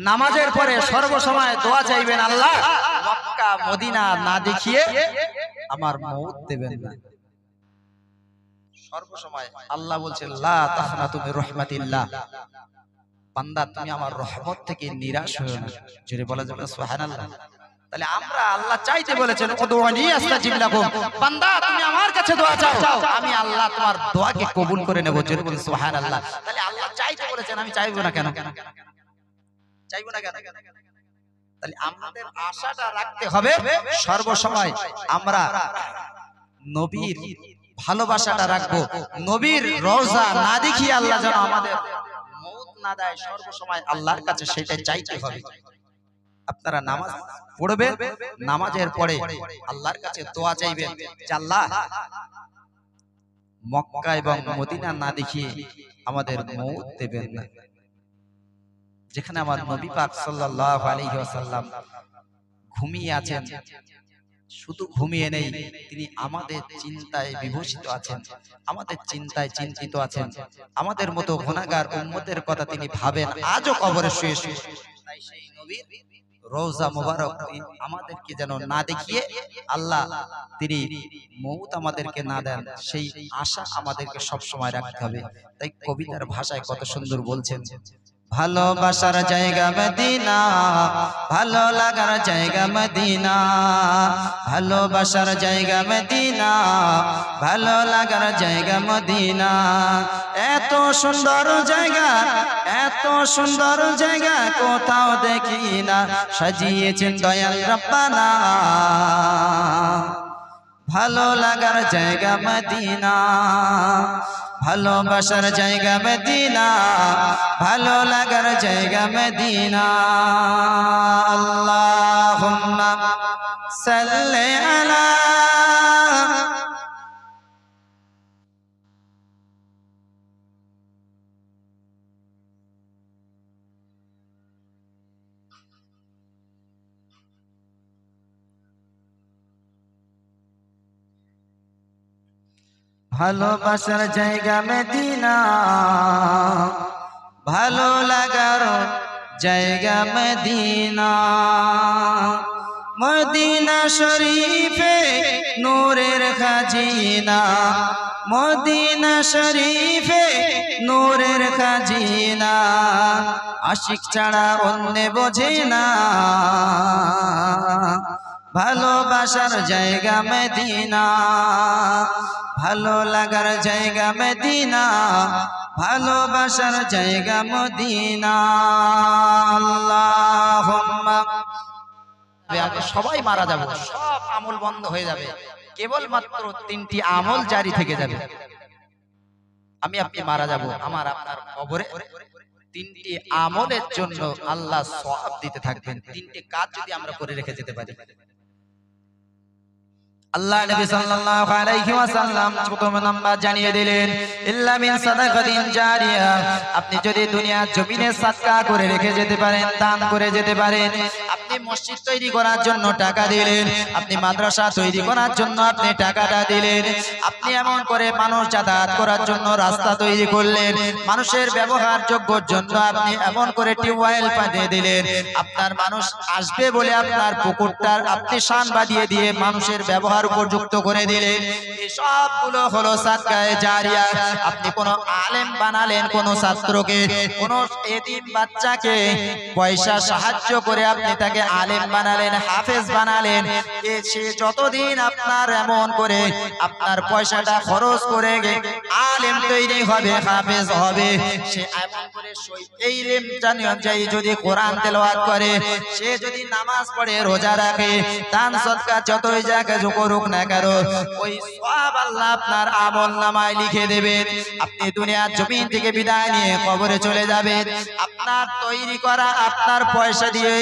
নামাজের পরে সর্বসময় দোয়া চাইবেন, আল্লাহ মক্কা মদিনা না দেখিয়ে আমার মউত দেবেন না। সর্বসময় আল্লাহ বলছেন লা তাখনাতু মির রাহমাতিল্লাহ, বান্দা তুমি আমার রহমত থেকে নিরাশ হয়ো না। জোরে বলা যাবে সুবহানাল্লাহ। তাহলে আমরা আল্লাহ চাইতে বলেছেন উদউনি আস্তাজিব লাকুম, বান্দা তুমি আমার কাছে দোয়া চাও, আমি আল্লাহ তোমার দোয়াকে কবুল করে নেব। জোরে বলেন সুবহানাল্লাহ। তাহলে আল্লাহ চাইতে বলেছেন, আমি চাইবো না কেন? চাইবো না কেন? তাহলে আমাদের আশাটা রাখতে হবে সর্বসময় আমরা নবীর ভালোবাসাটা রাখবো। নবীর রওজা না দেখিয়ে আল্লাহ যেন আমাদের মউত না দেয়, সর্বসময় আল্লাহর কাছে সেটাই চাইতে হবে। আপনারা নামাজ পড়বেন, নামাজের পরে আল্লাহর কাছে দোয়া চাইবেন যে আল্লাহ মক্কা এবং মদিনা না দেখিয়ে আমাদের মউত দেবেন না। যেখানে আমার নবী পাক সাল্লাল্লাহু আলাইহি ওয়াসাল্লাম ঘুমিয়ে আছেন, শুধু ঘুমিয়ে নেই, তিনি আমাদের চিন্তায় বিভূষিত আছেন, আমাদের চিন্তায় চিন্তিত আছেন, আমাদের মতো গুনাহগার উম্মতের কথা তিনি ভাবেন আজও কবরে শুয়ে শুয়ে। তাই সেই নবীর রওজা মুবারক আমাদেরকে যেন না দেখিয়ে আল্লাহ তিনি মউত আমাদেরকে না দেন, সেই আশা আমাদেরকে সব সময় রাখতে হবে। তাই কবিতার ভাষায় কত সুন্দর বলছেন, ভালোবাসার জায়গা মদিনা, ভালো লাগার জায়গা মদিনা, ভালোবাসার জায়গা মদিনা, ভালো লাগার জায়গা মদিনা। এত সুন্দর জায়গা, এত সুন্দর জায়গা কোথাও দেখি না, সাজিয়েছেন দয়াল রব্বানা, ভালো লাগার জায়গা মদিনা, ভালোবাসার জায়গা মদিনা, ভালো লাগার জায়গা মদিনা। আল্লাহুম্মা সাল্লি আলা ভালোবাসার জায়গা মদিনা, ভালো লাগার জায়গা মদিনা। মদিনা শরীফে নূরের খাজিনা, মদিনা শরীফে নূরের খাজিনা, আশিক ছাড়া অন্য বোঝে না, ভালোবাসার জায়গা মদিনা, ভালো লাগার জায়গা মদিনা, ভালোবাসার জায়গা মদিনা। আল্লাহুম্মা, সবাই মারা যাবে, সব আমল বন্ধ হয়ে যাবে, কেবলমাত্র তিনটি আমল জারি থেকে যাবে। আমি আপনি মারা যাব, আমার আপনার কবরে তিনটি আমলের জন্য আল্লাহ সওয়াব দিতে থাকবেন। তিনটি কাজ যদি আমরা করে রেখে যেতে পারি, আল্লাহ নবী সাল্লাল্লাহু আলাইহি ওয়াসাল্লাম প্রথম নাম্বার জানিয়ে দিলেন, ইল্লা মিন সাদাকাতিন জারিয়া, আপনি যদি দুনিয়ার জমিনে সাদকা করে রেখে যেতে পারেন, দান করে যেতে পারেন। আপনি মসজিদ তৈরি করার জন্য টাকা দিলেন, আপনি মাদ্রাসা তৈরি করার জন্য আপনি টাকাটা দিলেন, আপনি এমন করে মানুষ যাতায়াত করার জন্য রাস্তা তৈরি করলেন, মানুষের ব্যবহার যোগ্যর জন্য আপনি এমন করে টিউবওয়েল পাঠিয়ে দিলেন, আপনার মানুষ আসবে বলে আপনার পুকুরটার আপনি শান বাঁধিয়ে দিয়ে মানুষের ব্যবহার উপযুক্ত করে দিলেন। এই সবগুলো হলো সাদকায়ে জারিয়া। আপনি কোন আলেম বানালেন, কোন ছাত্রকে, কোন এতিম বাচ্চাকে পয়সা সাহায্য করে আপনি তাকে আলেম বানালেন, হাফেজ বানালেন। সে যতদিন আপনার এমন করে আপনার পয়সাটা খরচ করে আলেম তৈরি হবে, হাফেজ হবে, সে এমন করে এই ইলম জানি অনুযায়ী যদি কোরআন তেলাওয়াত করে, সে যদি নামাজ পড়ে, রোজা রাখে, দান সদকা যতই যাকে করুক না কেন, ওই সওয়াব আল্লাহ আপনার আমলনামায় লিখে দেবেন। আপনি দুনিয়ার জমিন থেকে বিদায় নিয়ে কবরে চলে যাবেন। আপনার তৈরি করা, আপনার পয়সা দিয়ে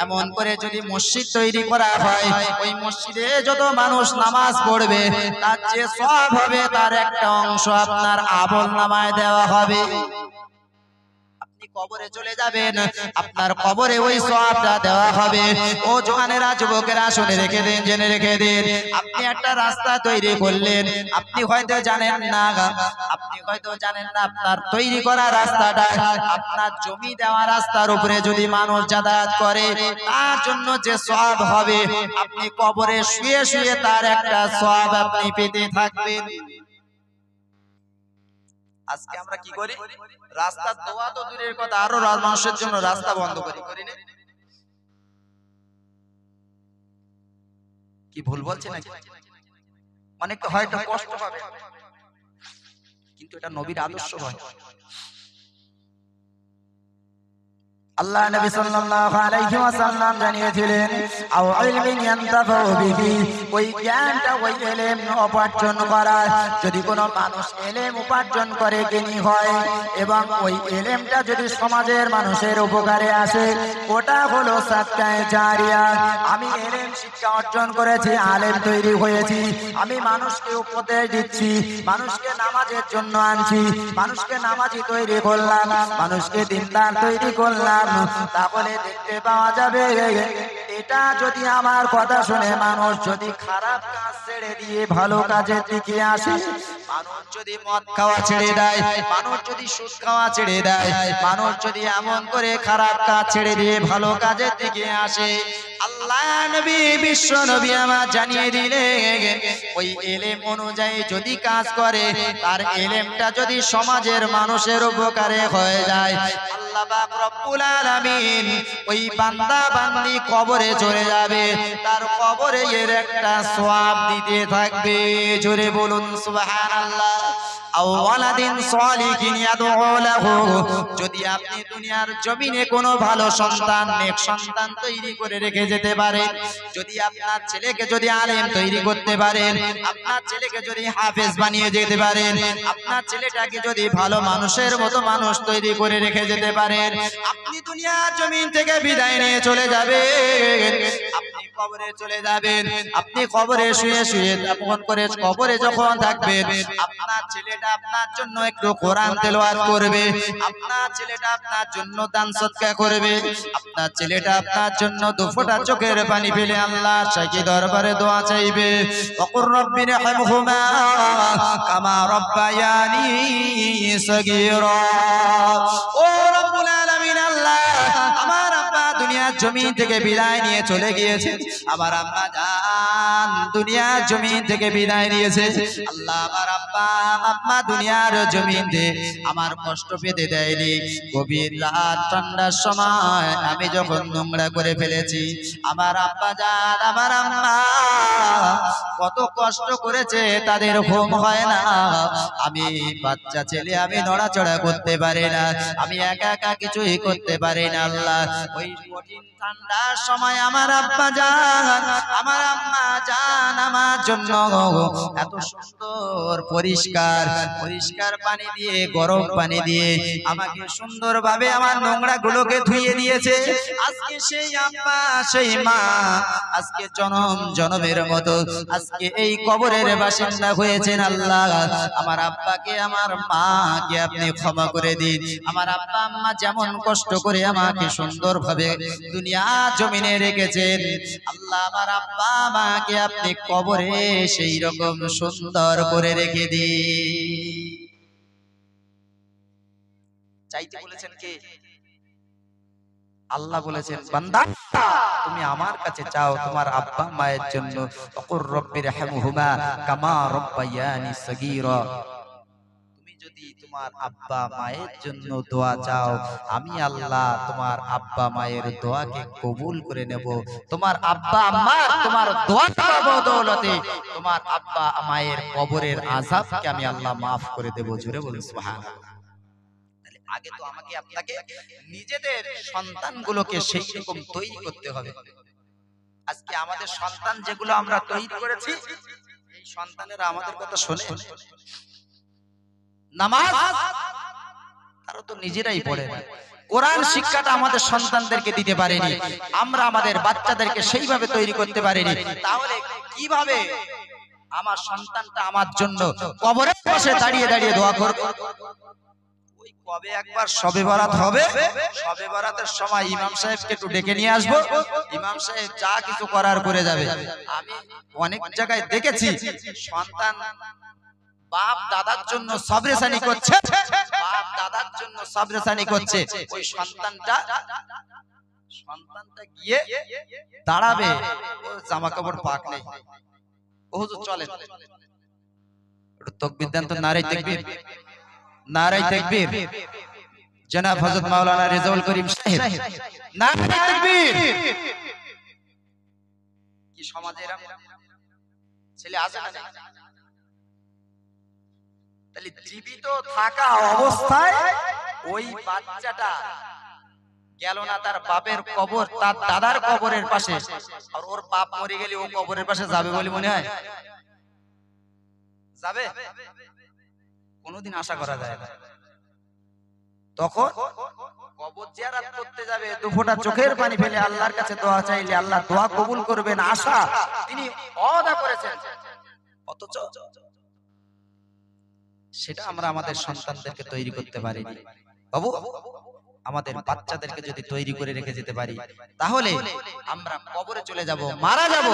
এমন করে যদি মসজিদ তৈরি করা হয়, ওই মসজিদে যত মানুষ নামাজ পড়বে তার যে সওয়াব হবে তার একটা অংশ আপনার আমলনামায় দেওয়া হবে। আপনি কবরে চলে যাবেন, আপনার কবরে ওই সওয়াবটা দেওয়া হবে। ও জওয়ানেরা, যুবকেরা শুনে রেখে দিন, জেনে রেখে দিন। আপনি একটা রাস্তা তৈরি করলেন, আপনি হয়তো জানেন না, আপনার তৈরি করা রাস্তাটা আপনার জমি দেওয়া রাস্তার উপরে যদি মানুষ যাতায়াত করে তার জন্য যে সওয়াব হবে, আপনি কবরে শুয়ে শুয়ে তার একটা সওয়াব আপনি পেতে থাকবেন। আজকে আমরা কি করি? রাস্তা দোয়া তো দূরের কথা, আরো মানুষের জন্য রাস্তা বন্ধ করি না? কি ভুল বলছে নাকি? অনেকে হয়তো কষ্ট পাবে, কিন্তু এটা নবীর আদর্শ নয়। আল্লাহ নবী সাল্লাল্লাহু আলাইহি ওয়াসাল্লাম জানিয়েছিলেন, আও ইলমিন ইয়ানতাফাউ বিহি, ওই জ্ঞানটা, ওই ইলম উপার্জন করা। যদি কোনো মানুষ ইলম উপার্জন করে জ্ঞানী হয় এবং ওই ইলমটা যদি সমাজের মানুষের উপকারে আসে, ওটা হলো সাদকায়ে জারিয়া। আমি ইলম শিক্ষা অর্জন করেছি, আলেম তৈরি হয়েছি, আমি মানুষকে উপদেশ দিচ্ছি, মানুষকে নামাজের জন্য আনছি, মানুষকে নামাজি তৈরি করলাম, মানুষকে দিনদার তৈরি করলাম, তাহলে দেখতে পাওয়া যাবে এটা যদি আমার কথা শুনে মানুষ যদি খারাপ কাজ ছেড়ে দিয়ে ভালো কাজের দিকে আসে, মানুষ যদি মদ খাওয়া ছেড়ে দেয়, মানুষ যদি সুদ খাওয়া ছেড়ে দেয়, মানুষ যদি এমন করে খারাপ কাজ ছেড়ে দিয়ে ভালো কাজের দিকে আসে, আল্লাহ নবী, বিশ্ব নবী আমার জানিয়ে দিলেন, ওই ইলম অনুযায়ী যদি কাজ করে, তার ইলমটা যদি সমাজের মানুষের উপকারে হয়ে যায়, আল্লাহ পাক রব্বুল আলামিন ওই বান্দা বান্দি কবরে চলে যাবে, তার কবরে এর একটা সওয়াব দিতে থাকবে। জোরে বলুন সুবহানাল্লাহ। আও ওয়ালাদিন সালিহিন ইয়াদউ লাহু, যদি আপনি দুনিয়ার জমিনে কোনো ভালো সন্তান, নেক সন্তান তৈরি করে রেখে যেতে পারেন, যদি আপনার ছেলেকে যদি আলেম তৈরি করতে পারেন, আপনার ছেলেকে যদি হাফেজ বানিয়ে যেতে পারেন, আপনার ছেলেটাকে যদি ভালো মানুষের মতো মানুষ তৈরি করে রেখে যেতে পারেন, আপনি দুনিয়ার জমিন থেকে বিদায় নিয়ে চলে যাবেন, আপনি কবরে চলে যাবেন, আপনি কবরে শুয়ে শুয়ে দাফন করে কবরে যখন থাকবেন, আপনার ছেলেটা আপনার জন্য একটু কোরআন তেলাওয়াত করবে, আপনার ছেলেটা আপনার জন্য দান সদকা করবে, আপনার ছেলেটা আপনার জন্য দুফোঁটা চোখের পানি ফেলে আল্লাহর শাইখি দরবারে দোয়া চাইবে, ওয়াকুর রব্বিরহামহুমা কামা রব্বায়ানি সগীরা। ও রব্বুল আলামিন, আল্লাহ আমার আব্বা দুনিয়ার জমিন থেকে বিদায় নিয়ে চলে গিয়েছে, আমার আম্মা জান দুনিয়ার জমিন থেকে বিদায় নিয়েছে, আল্লাহ আমার আব্বা আম্মা দুনিয়ার জমিনে আমার কষ্ট পেতে দেয়নি। গভীর রাত ঠান্ডার সময় আমি যখন নোংরা করে ফেলেছি, আমার আব্বা জান আমার আম্মা কত কষ্ট করেছে, তাদের ঘুম হয় না, আমি বাচ্চা ছেলে, আমি নড়াচড়া করতে পারি না, আমি একা একা কিছুই করতে পারি না। আল্লাহ ওই কঠিন ঠান্ডার সময় আমার আব্বা জান আমার আম্মা জান আমার জন্য এত সুন্দর পরিষ্কার পরিষ্কার পানি দিয়ে, গরম পানি দিয়ে আমাকে সুন্দরভাবে আমার নোংরা গুলোকে ধুইয়ে দিয়েছে। আজকে সেই আম্মা সেই মা আজকে জনম জনমের মতো আজকে এই কবরের বাসিন্দা হয়েছেন। আল্লাহ আমার আব্বাকে আমার মাকে আপনি ক্ষমা করে দিন। আমার আব্বা আম্মা যেমন কষ্ট করে আমাকে সুন্দরভাবে দুনিয়া জমিনে রেখেছেন, আল্লাহ আমার আব্বা মাকে আপনি কবরে সেই রকম সুন্দর করে রেখে দিন। চাইতে বলেছেন কে? আল্লাহ বলেছেন, বান্দা তুমি আমার কাছে চাও তোমার আব্বা মায়ের জন্য, ওয়াকুর রব্বিরহামহুমা কামা রব্বায়ানি সগীরা। তুমি যদি তোমার আব্বা মায়ের জন্য দোয়া চাও, আমি আল্লাহ তোমার আব্বা মায়ের দোয়াকে কবুল করে নেব। তোমার আব্বা মা তোমার দোয়ার বদৌলতে তোমার আব্বা মায়ের কবরের আযাবকে আমি আল্লাহ maaf করে দেব। জোরে বলুন সুবহানাল্লাহ। আগে তো আমাকে আপনাকে নিজেদের সন্তানগুলোকে সেই রকম তৈরি করতে হবে। আজকে আমাদের সন্তান যেগুলো আমরা তৈরি করেছি, এই সন্তানেরা আমাদের কথা শোনে? নামাজ তারা তো নিজেরাই পড়ে না, কোরআন শিক্ষাটা আমাদের সন্তানদেরকে দিতে পারেনি, আমরা আমাদের বাচ্চাদেরকে সেইভাবে তৈরি করতে পারিনি, তাহলে কিভাবে আমার সন্তানটা আমার জন্য কবরে বসে দাঁড়িয়ে দাঁড়িয়ে দোয়া করবে? ওই কবে একবার শবে বরাত হবে, শবে বরাতের সময় ইমাম সাহেবকে একটু ডেকে নিয়ে আসবো, ইমাম সাহেব যা কিছু করার করে যাবে। আমি অনেক জায়গায় দেখেছি সন্তান বাপ দাদার জন্য সবরেসানি করছে, বাপ দাদার জন্য সবরেসানি করছে, ওই সন্তানটা গিয়ে দাঁড়াবে, ওর জামা কাপড় পাক নেই, ও হুজুর চলে একটু তাকবীর দেন তো, নারে তাকবীর, নারে তাকবীর। জনাব হযরত মাওলানা রেজাউল করিম সাহেব, নারে তাকবীর। কি সমাজে এরকম ছেলে আছে না? তাহলে জীবিত থাকা অবস্থায় ওই বাচ্চাটা গেল না তার বাপের কবর, তার দাদার কবরের পাশে, আর ওর বাপ মরে গেলে ও কবরের পাশে যাবে বলে মনে হয়? যাবে? কোনোদিন আশা করা যায় না। তখন কবর জিয়ারত করতে যাবে, দুফোঁটা চোখের পানি ফেলে আল্লাহর কাছে দোয়া চাইলে আল্লাহ দোয়া কবুল করবেন, আশা তিনি ওয়াদা করেছেন, অথচ সেটা আমরা আমাদের সন্তানদেরকে তৈরি করতে পারিনি। বাবু, আমাদের বাচ্চাদেরকে যদি তৈরি করে রেখে যেতে পারি, তাহলে আমরা কবরে চলে যাব, মারা যাব,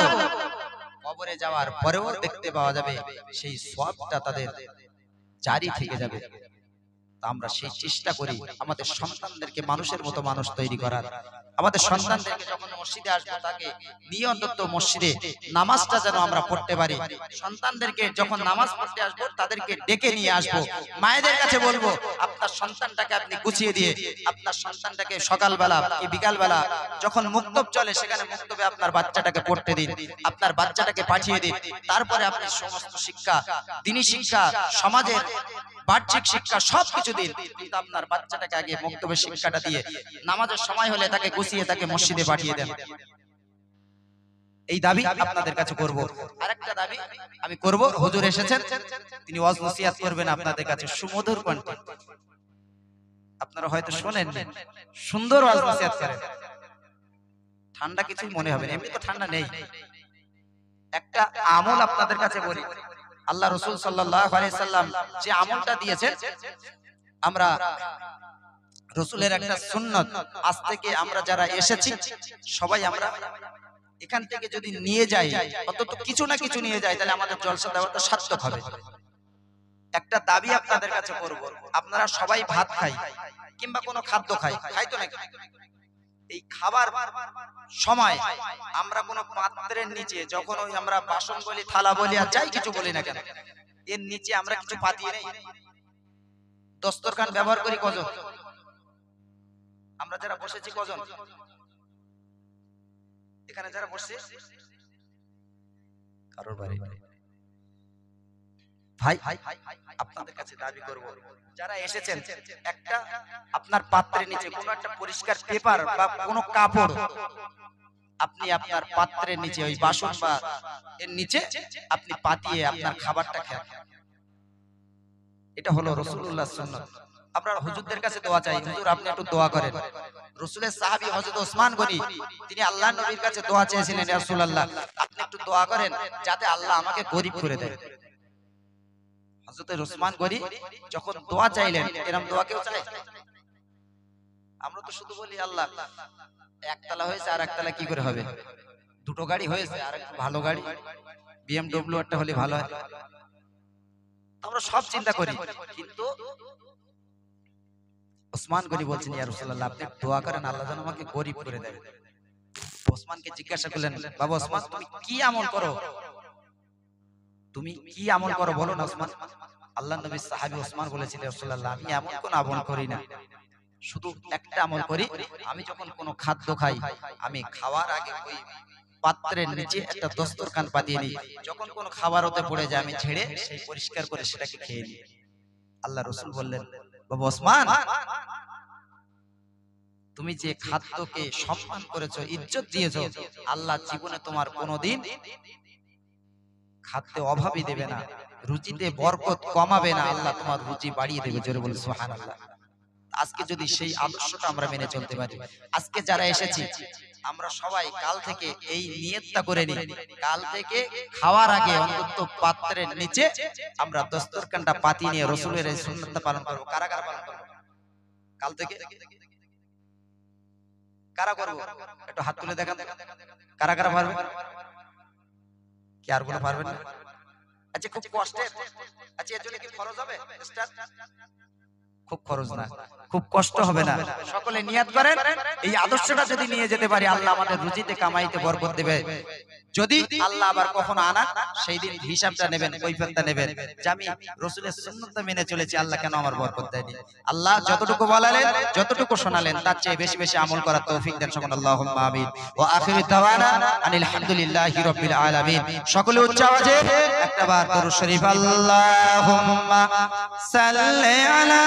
কবরে যাওয়ার পরেও দেখতে পাওয়া যাবে সেই সওয়াবটা তাদের জারি থেকে যাবে। আমরা সেই চেষ্টা করি আমাদের সন্তানদেরকে মানুষের মতো মানুষ তৈরি করার। আমাদের সন্তানদেরকে যখন মসজিদে আসবো তাকে নিয়ে অন্তত মসজিদে নামাজটা যেন আমরা পড়তে পারি। সন্তানদেরকে যখন নামাজ পড়তে আসবো তাদেরকে ডেকে নিয়ে আসবো। মায়েদের কাছে বলবো, আপনার সন্তানটাকে আপনি গুছিয়ে দিয়ে আপনার সন্তানটাকে সকালবেলা কি বিকালবেলা যখন মুক্তব চলে সেখানে মুক্তবে আপনার বাচ্চাটাকে পড়তে দিন, আপনার বাচ্চাটাকে পাঠিয়ে দিন। তারপরে আপনি সমস্ত শিক্ষা, দ্বীনি শিক্ষা, সমাজের বাহ্যিক শিক্ষা সবকিছু দিন, কিন্তু আপনার বাচ্চাটাকে আগে মুক্তবের শিক্ষাটা দিয়ে নামাজের সময় হলে তাকে গুছিয়ে তাকে মসজিদে পাঠিয়ে দেন। এই দাবি আপনাদের কাছে করব। আরেকটা দাবি আমি করব, হুজুর এসেছেন, তিনি ওয়াজ নসিহত করবেন আপনাদের কাছে সুমধুর কণ্ঠে। আপনারা হয়তো শোনেন, সুন্দর ওয়াজ নসিহত করেন, ঠান্ডা কিছুই মনে হবে না, এমনি তো ঠান্ডা নেই। একটা আমল আপনাদের কাছে বলি, আল্লাহ রাসূল সাল্লাল্লাহু আলাইহি সাল্লাম যে আমলটা দিয়েছেন, আমরা রাসূলের একটা সুন্নাত, আজ থেকে আমরা যারা এসেছি সবাই আমরা এখান থেকে যদি নিয়ে যাই, অন্তত কিছু না কিছু নিয়ে যাই, তাহলে আমাদের জলসা দেওয়াটা সার্থক হবে। একটা দাবি আপনাদের কাছে করব, আপনারা সবাই ভাত খাই কিংবা কোনো খাদ্য খাই, খাই তো নাকি? এই খাবার সময় আমরা কোনো পাত্রের নিচে, যখন ওই আমরা বাসন বলি, থালা বলি, আর যাই কিছু বলি না কেন, এর নিচে আমরা কিছু পাতিয়ে নেই। দস্তরখান ব্যবহার করি কজন? আমরা যারা বসেছি কজন? এখানে যারা বসছে কারোর বাড়ি ভাই, আপনাদের কাছে দাবি করব, যারা এসেছেন একটা আপনার পাত্রের নিচে কোনো একটা পরিষ্কার পেপার বা কোনো কাপড় আপনি আপনার পাত্রের নিচে, ওই বাসন বা এর নিচে আপনি পাতিয়ে আপনার খাবারটা খান। এটা হলো রাসূলুল্লাহর সুন্নাত। আমরা হুজুরদের কাছে দোয়া চাই, হুজুর আপনি একটু দোয়া করেন। রাসূলের সাহাবী হযরত ওসমান গনি, তিনি আল্লাহর নবীর কাছে দোয়া চেয়েছিলেন, ইয়া রাসূলুল্লাহ আপনি একটু দোয়া করেন যাতে আল্লাহ আমাকে গরীব করে দেয়। হযরত ওসমান গনি যখন দোয়া চাইলেন, এরকম দোয়া কেউ চায়? আমরা তো শুধু বলি আল্লাহ একতলা হয়েছে আর একতলা কি করে হবে, দুটো গাড়ি হয়েছে আর একটু ভালো গাড়ি BMW একটা হলে ভালো হয়, আমরা সব চিন্তা করি। কিন্তু ওসমান গনি বলছেন, ইয়া রাসূলুল্লাহ আপনি দোয়া করেন আল্লাহ যেন আমাকে গরীব করে দেয়। ওসমানকে জিজ্ঞাসা করলেন, বাবা ওসমান তুমি কি আমল করো, তুমি কি আমল করো বলো না ওসমান। আল্লাহর নবী সাহাবী ওসমান বলেছিলেন, রাসূলুল্লাহ আমি এমন কোন আমল করি না, শুধু একটা আমল করি, আমি যখন কোনো খাদ্য খাই আমি খাওয়ার আগে ওই পাত্রের নিচে একটা দস্তরখান পাতিয়ে নিই, যখন কোনো খাবার ওতে পড়ে যায় আমি ঝেড়ে সেই পরিষ্কার করে সেটাকে খেয়ে নিই। আল্লাহ রাসূল বললেন, বাবা ওসমান তুমি যে খাদ্যকে সম্মান করেছো, ইজ্জত দিয়েছো, আল্লাহ জীবনে তোমার কোনোদিন খাদ্যে অভাবই দেবে না, রুচিতে বরকত কমাবে না, আল্লাহ তোমার রুচি বাড়িয়ে দেবে। জোরে বলে সুবহানাল্লাহ। আজকে যদি সেই আদর্শটা আমরা মেনে চলতে পারি, আজকে যারা এসেছি আমরা সবাই কাল থেকে এই নিয়তটা করে নিই, কাল থেকে খাওয়ার আগে অন্তত পাত্রের নিচে আমরা দস্তরখানটা পাতি নিয়ে রাসূলের এই সুন্নাতটা পালন করব। কারা কারা পালন করব? কাল থেকে কারা করবো? একটু হাত তুলে দেখান, কারা কারা পারবে? কি আর কোনো পারবেন না? আচ্ছা খুব কষ্টের, আচ্ছা এর জন্য কি খরচ হবে? খুব খরচ না, খুব কষ্ট হবে না। সকলে নিয়াত করেন, এই আদর্শটা যদি নিয়ে যেতে পারি আল্লাহ আমাদের রুজিতে কামাইতে বরকত দেবে। যদি আল্লাহ আবার কখনো আনা, সেই দিন হিসাবটা নেবেন, কৈফিয়তটা নেবেন যে আমি রাসূলের সুন্নাত মেনে চলেছি, আল্লাহ কেন আমার বরকত দেয়নি। আল্লাহ যতটুকু বলালেন, যতটুকু শোনালেন, তার চেয়ে বেশি বেশি আমল করার তৌফিক দেন সকল। আল্লাহুম্মা আমিন। ওয়া আখিরু দাওয়ানা আনিল হামদুলিল্লাহি রাব্বিল আলামিন। সকলে উচ্চ আওয়াজে একবার দরুদ শরীফ আল্লাহুম্মা সাল্লি আলা